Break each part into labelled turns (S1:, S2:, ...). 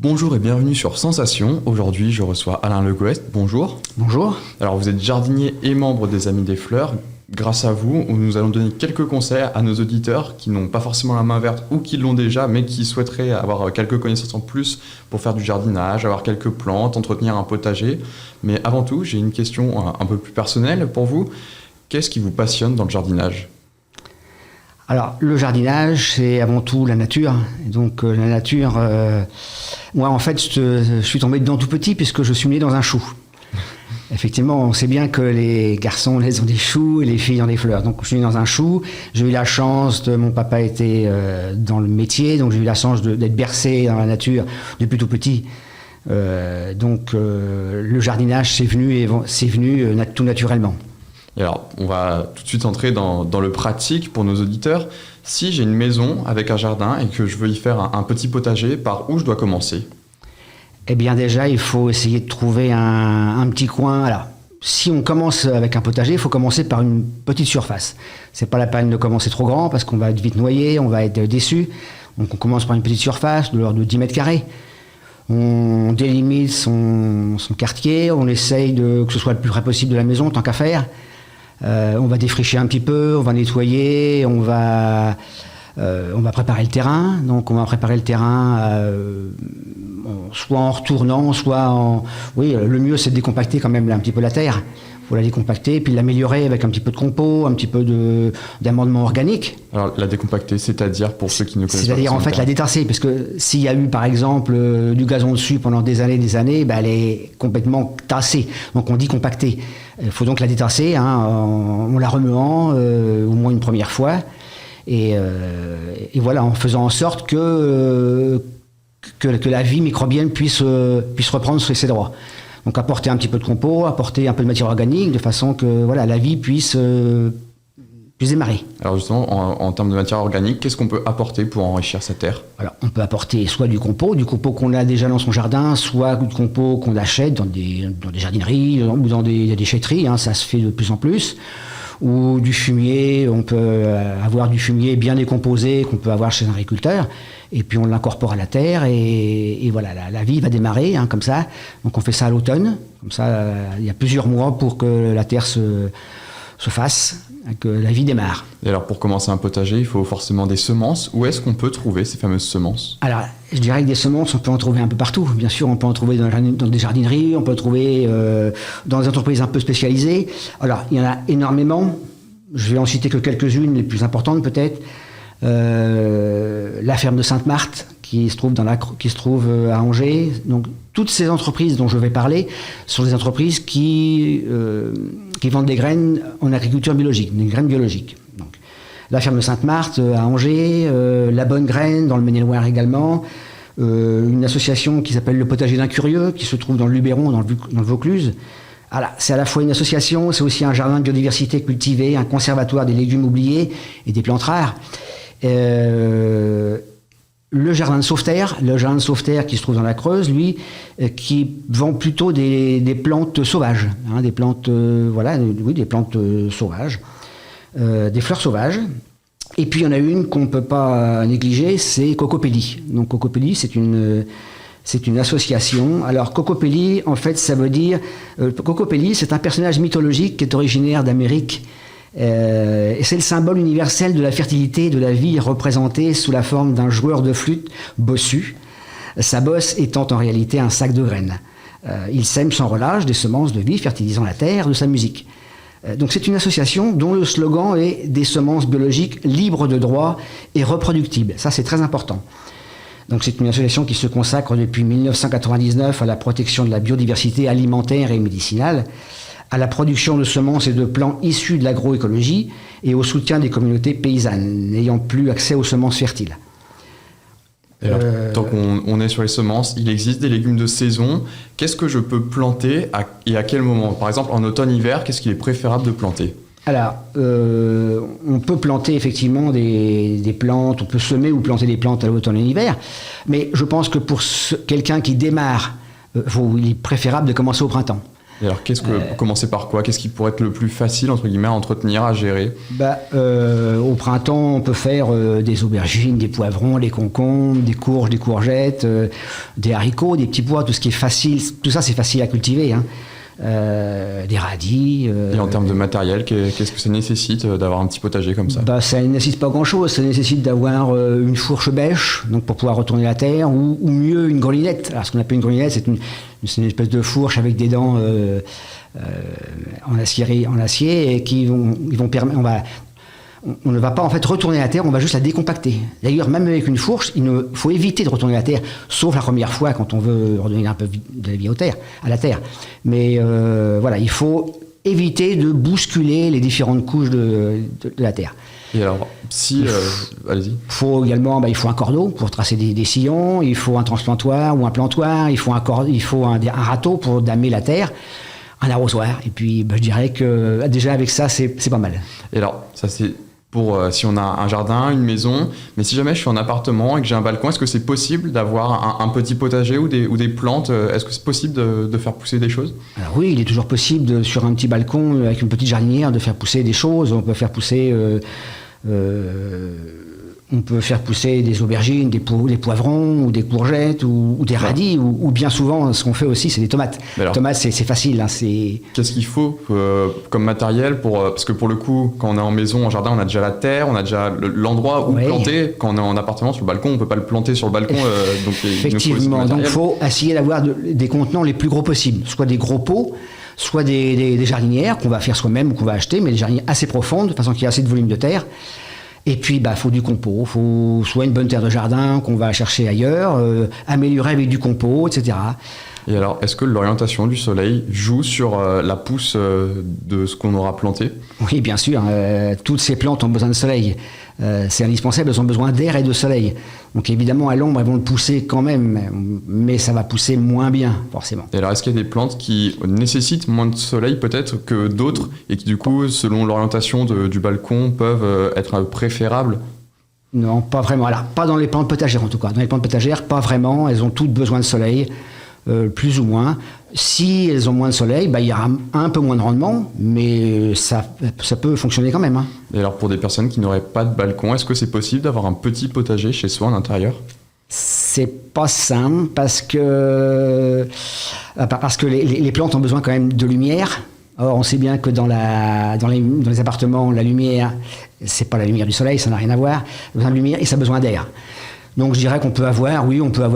S1: Bonjour et bienvenue sur Sensation. Aujourd'hui, je reçois Alain Le Goest. Bonjour.
S2: Bonjour.
S1: Alors, vous êtes jardinier et membre des Amis des Fleurs. Grâce à vous, nous allons donner quelques conseils à nos auditeurs qui n'ont pas forcément la main verte ou qui l'ont déjà, mais qui souhaiteraient avoir quelques connaissances en plus pour faire du jardinage, avoir quelques plantes, entretenir un potager. Mais avant tout, j'ai une question un peu plus personnelle pour vous. Qu'est-ce qui vous passionne dans le jardinage ?
S2: Alors, le jardinage, c'est avant tout la nature. Et donc, la nature, moi, en fait, je suis tombé dedans tout petit puisque je suis né dans un chou. Effectivement, on sait bien que les garçons ont des choux et les filles ont des fleurs. Donc, je suis né dans un chou. J'ai eu la chance mon papa était dans le métier, donc j'ai eu la chance d'être bercé dans la nature depuis tout petit. Le jardinage, c'est venu tout naturellement.
S1: Et alors, on va tout de suite entrer dans le pratique pour nos auditeurs. Si j'ai une maison avec un jardin et que je veux y faire un petit potager, par où je dois commencer ?
S2: Eh bien déjà, il faut essayer de trouver un petit coin. Alors, si on commence avec un potager, il faut commencer par une petite surface. C'est pas la peine de commencer trop grand parce qu'on va être vite noyé, on va être déçu. Donc on commence par une petite surface de l'ordre de 10 mètres carrés. On délimite son quartier, on essaye que ce soit le plus près possible de la maison, tant qu'à faire. On va défricher un petit peu, on va nettoyer, on va préparer le terrain. Donc on va préparer le terrain soit en retournant, Oui, le mieux c'est de décompacter quand même un petit peu la terre. Il faut la décompacter, puis l'améliorer avec un petit peu de compost, un petit peu d'amendement organique.
S1: Alors la décompacter, c'est-à-dire pour ceux qui ne connaissent pas.
S2: C'est-à-dire en fait la détarser, parce que s'il y a eu par exemple du gazon dessus pendant des années, elle est complètement tassée. Donc on dit compacter. Il faut donc la détarser, en la remuant au moins une première fois. Et voilà, en faisant en sorte que la vie microbienne puisse reprendre ses droits. Donc apporter un petit peu de compost, apporter un peu de matière organique, de façon que la vie puisse démarrer.
S1: Alors justement, en termes de matière organique, qu'est-ce qu'on peut apporter pour enrichir sa terre ?
S2: Alors on peut apporter soit du compost qu'on a déjà dans son jardin, soit du compost qu'on achète dans des jardineries ou dans des déchetteries, ça se fait de plus en plus. Ou du fumier, on peut avoir du fumier bien décomposé qu'on peut avoir chez un agriculteur, et puis on l'incorpore à la terre, et voilà, la vie va démarrer, comme ça. Donc on fait ça à l'automne, comme ça il y a plusieurs mois pour que la terre se fasse, que la vie démarre.
S1: Et alors pour commencer un potager, il faut forcément des semences. Où est-ce qu'on peut trouver ces fameuses semences ?
S2: Alors je dirais que des semences, on peut en trouver un peu partout. Bien sûr, on peut en trouver dans des jardineries, on peut en trouver dans des entreprises un peu spécialisées. Alors il y en a énormément. Je vais en citer que quelques-unes, les plus importantes peut-être. La ferme de Sainte-Marthe, qui se trouve à Angers. Donc toutes ces entreprises dont je vais parler sont des entreprises qui vendent des graines en agriculture biologique, des graines biologiques. Donc, la ferme de Sainte-Marthe à Angers, La Bonne Graine dans le Maine-et-Loire également, une association qui s'appelle Le Potager d'un Curieux, qui se trouve dans le Luberon, dans le Vaucluse. Alors, c'est à la fois une association, c'est aussi un jardin de biodiversité cultivé, un conservatoire des légumes oubliés et des plantes rares. Le jardin de Sauveterre qui se trouve dans la Creuse, lui, qui vend plutôt des plantes sauvages, des plantes, des plantes sauvages, des fleurs sauvages. Et puis il y en a une qu'on ne peut pas négliger, c'est Cocopelli. Donc Cocopelli, c'est une association. Alors Cocopelli, en fait, ça veut dire... Cocopelli, c'est un personnage mythologique qui est originaire d'Amérique. Et c'est le symbole universel de la fertilité et de la vie représenté sous la forme d'un joueur de flûte bossu, sa bosse étant en réalité un sac de graines. Il sème sans relâche des semences de vie fertilisant la terre de sa musique. Donc c'est une association dont le slogan est « Des semences biologiques libres de droit et reproductibles ». Ça, c'est très important. Donc c'est une association qui se consacre depuis 1999 à la protection de la biodiversité alimentaire et médicinale, à la production de semences et de plants issus de l'agroécologie et au soutien des communautés paysannes n'ayant plus accès aux semences fertiles.
S1: Alors, tant qu'on est sur les semences, il existe des légumes de saison. Qu'est-ce que je peux planter et à quel moment ? Par exemple, en automne-hiver, qu'est-ce qu'il est préférable de planter ?
S2: Alors, on peut planter effectivement des plantes, on peut semer ou planter des plantes à l'automne et l'hiver, mais je pense que pour quelqu'un qui démarre, il est préférable de commencer au printemps.
S1: Et alors, commencer par quoi? Qu'est-ce qui pourrait être le plus facile, entre guillemets, à entretenir, à gérer?
S2: Au printemps, on peut faire des aubergines, des poivrons, des concombres, des courges, des courgettes, des haricots, des petits pois, tout ce qui est facile. Tout ça, c'est facile à cultiver, hein. Des radis.
S1: Et en termes de matériel, qu'est-ce que ça nécessite d'avoir un petit potager comme ça?
S2: Ça ne nécessite pas grand-chose. Ça nécessite d'avoir une fourche bêche, donc pour pouvoir retourner la terre, ou mieux une grelinette. Alors, ce qu'on appelle une grelinette, c'est une espèce de fourche avec des dents en acier et ils vont permettre. On ne va pas en fait retourner la terre, on va juste la décompacter. D'ailleurs, même avec une fourche, il faut éviter de retourner la terre, sauf la première fois quand on veut redonner un peu de la vie à la terre. Mais voilà, il faut éviter de bousculer les différentes couches de la terre.
S1: Et alors, allez-y.
S2: Il faut également, il faut un cordeau pour tracer des sillons, il faut un transplantoir ou un plantoir, il faut un râteau pour damer la terre, un arrosoir. Et puis, je dirais que déjà avec ça, c'est pas mal.
S1: Et alors, ça c'est pour si on a un jardin, une maison, mais si jamais je suis en appartement et que j'ai un balcon, est-ce que c'est possible d'avoir un petit potager ou des plantes? Est-ce que c'est possible de faire pousser des choses?
S2: Alors oui, il est toujours possible sur un petit balcon avec une petite jardinière de faire pousser des choses. On peut faire pousser des aubergines, des poivrons ou des courgettes ou des radis ou bien souvent ce qu'on fait aussi c'est des tomates. Les tomates c'est facile. Hein,
S1: Qu'est-ce qu'il faut comme matériel parce que pour le coup quand on est en maison, en jardin, on a déjà la terre, on a déjà l'endroit où planter. Quand on est en appartement sur le balcon, on peut pas le planter sur le balcon. Donc
S2: effectivement, donc il faut essayer d'avoir des contenants les plus gros possibles, soit des gros pots, soit des jardinières qu'on va faire soi-même ou qu'on va acheter, mais des jardinières assez profondes de façon qu'il y ait assez de volume de terre. Et puis, faut du compost, faut soit une bonne terre de jardin qu'on va chercher ailleurs, améliorer avec du compost, etc.
S1: Et alors, est-ce que l'orientation du soleil joue sur la pousse de ce qu'on aura planté?
S2: Oui, bien sûr. Toutes ces plantes ont besoin de soleil. C'est indispensable, elles ont besoin d'air et de soleil. Donc évidemment, à l'ombre, elles vont le pousser quand même, mais ça va pousser moins bien, forcément.
S1: Et alors, est-ce qu'il y a des plantes qui nécessitent moins de soleil peut-être que d'autres, et qui du coup, selon l'orientation du balcon, peuvent être préférables?
S2: Non, pas vraiment. Alors, pas dans les plantes potagères en tout cas. Dans les plantes potagères, pas vraiment. Elles ont toutes besoin de soleil. Plus ou moins. Si elles ont moins de soleil, il y aura un peu moins de rendement, mais ça peut fonctionner quand même. Hein.
S1: Et alors pour des personnes qui n'auraient pas de balcon, est-ce que c'est possible d'avoir un petit potager chez soi en intérieur?
S2: C'est pas simple parce que les plantes ont besoin quand même de lumière. Or, on sait bien que dans les appartements, la lumière, c'est pas la lumière du soleil, ça n'a rien à voir. Ça a besoin de lumière et ça a besoin d'air. Donc je dirais qu'on peut avoir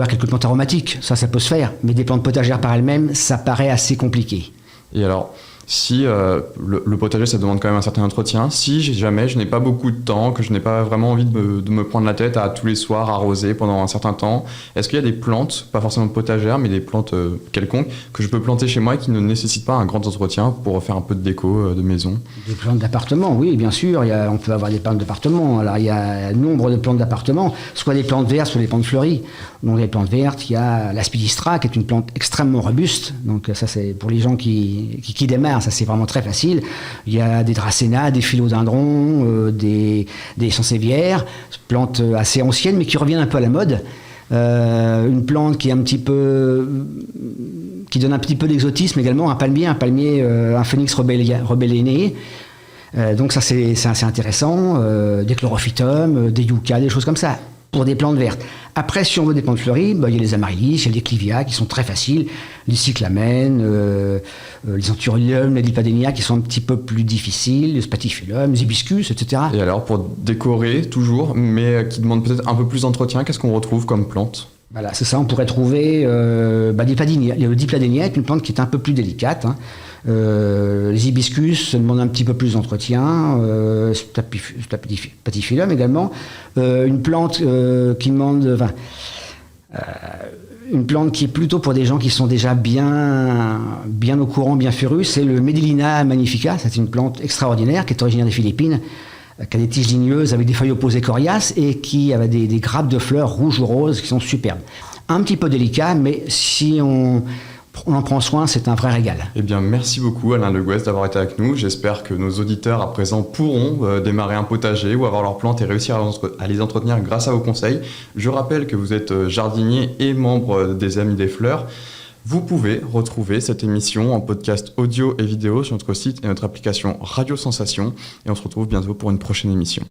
S2: quelques plantes aromatiques, ça peut se faire, mais des plantes potagères par elles-mêmes, ça paraît assez compliqué.
S1: Et alors, si le potager, ça demande quand même un certain entretien, si jamais je n'ai pas beaucoup de temps, que je n'ai pas vraiment envie de me prendre la tête à tous les soirs arroser pendant un certain temps, est-ce qu'il y a des plantes, pas forcément potagères, mais des plantes quelconques, que je peux planter chez moi et qui ne nécessitent pas un grand entretien pour faire un peu de déco de maison?
S2: Des plantes d'appartement, oui, bien sûr, on peut avoir des plantes d'appartement. Alors il y a nombre de plantes d'appartement, soit des plantes vertes, soit des plantes fleuries. Donc les plantes vertes, il y a l'aspidistra, qui est une plante extrêmement robuste, donc ça c'est pour les gens qui démarrent, ça c'est vraiment très facile. Il y a des dracénas, des philodendrons, des sansevieres, plantes assez anciennes mais qui reviennent un peu à la mode. Une plante qui donne un petit peu d'exotisme également, un palmier, un phénix rebelliné. Donc ça c'est assez intéressant. Des chlorophytum, des yuccas, des choses comme ça. Pour des plantes vertes. Après, si on veut des plantes fleuries, il y a les amaryllis, il y a les clivias qui sont très faciles, les cyclamènes, les anthuriums, les lipadénias qui sont un petit peu plus difficiles, les spathiphyllum, les hibiscus, etc.
S1: Et alors, pour décorer, toujours, mais qui demande peut-être un peu plus d'entretien, qu'est-ce qu'on retrouve comme plante?
S2: Voilà, c'est ça, on pourrait trouver des padénias. Il y a le dipladénia, une plante qui est un peu plus délicate. Hein. Les hibiscus ça demande un petit peu plus d'entretien, spathiphyllum également. Une plante qui demande... une plante qui est plutôt pour des gens qui sont déjà bien au courant, bien férus, c'est le Medellina magnifica. C'est une plante extraordinaire qui est originaire des Philippines, qui a des tiges ligneuses avec des feuilles opposées coriaces et qui a des grappes de fleurs rouges ou roses qui sont superbes. Un petit peu délicat, mais si on en prend soin, c'est un vrai régal.
S1: Eh bien, merci beaucoup Alain Le Gouest d'avoir été avec nous. J'espère que nos auditeurs à présent pourront démarrer un potager ou avoir leurs plantes et réussir à les entretenir grâce à vos conseils. Je rappelle que vous êtes jardinier et membre des Amis des Fleurs. Vous pouvez retrouver cette émission en podcast audio et vidéo sur notre site et notre application Radio Sensation. Et on se retrouve bientôt pour une prochaine émission.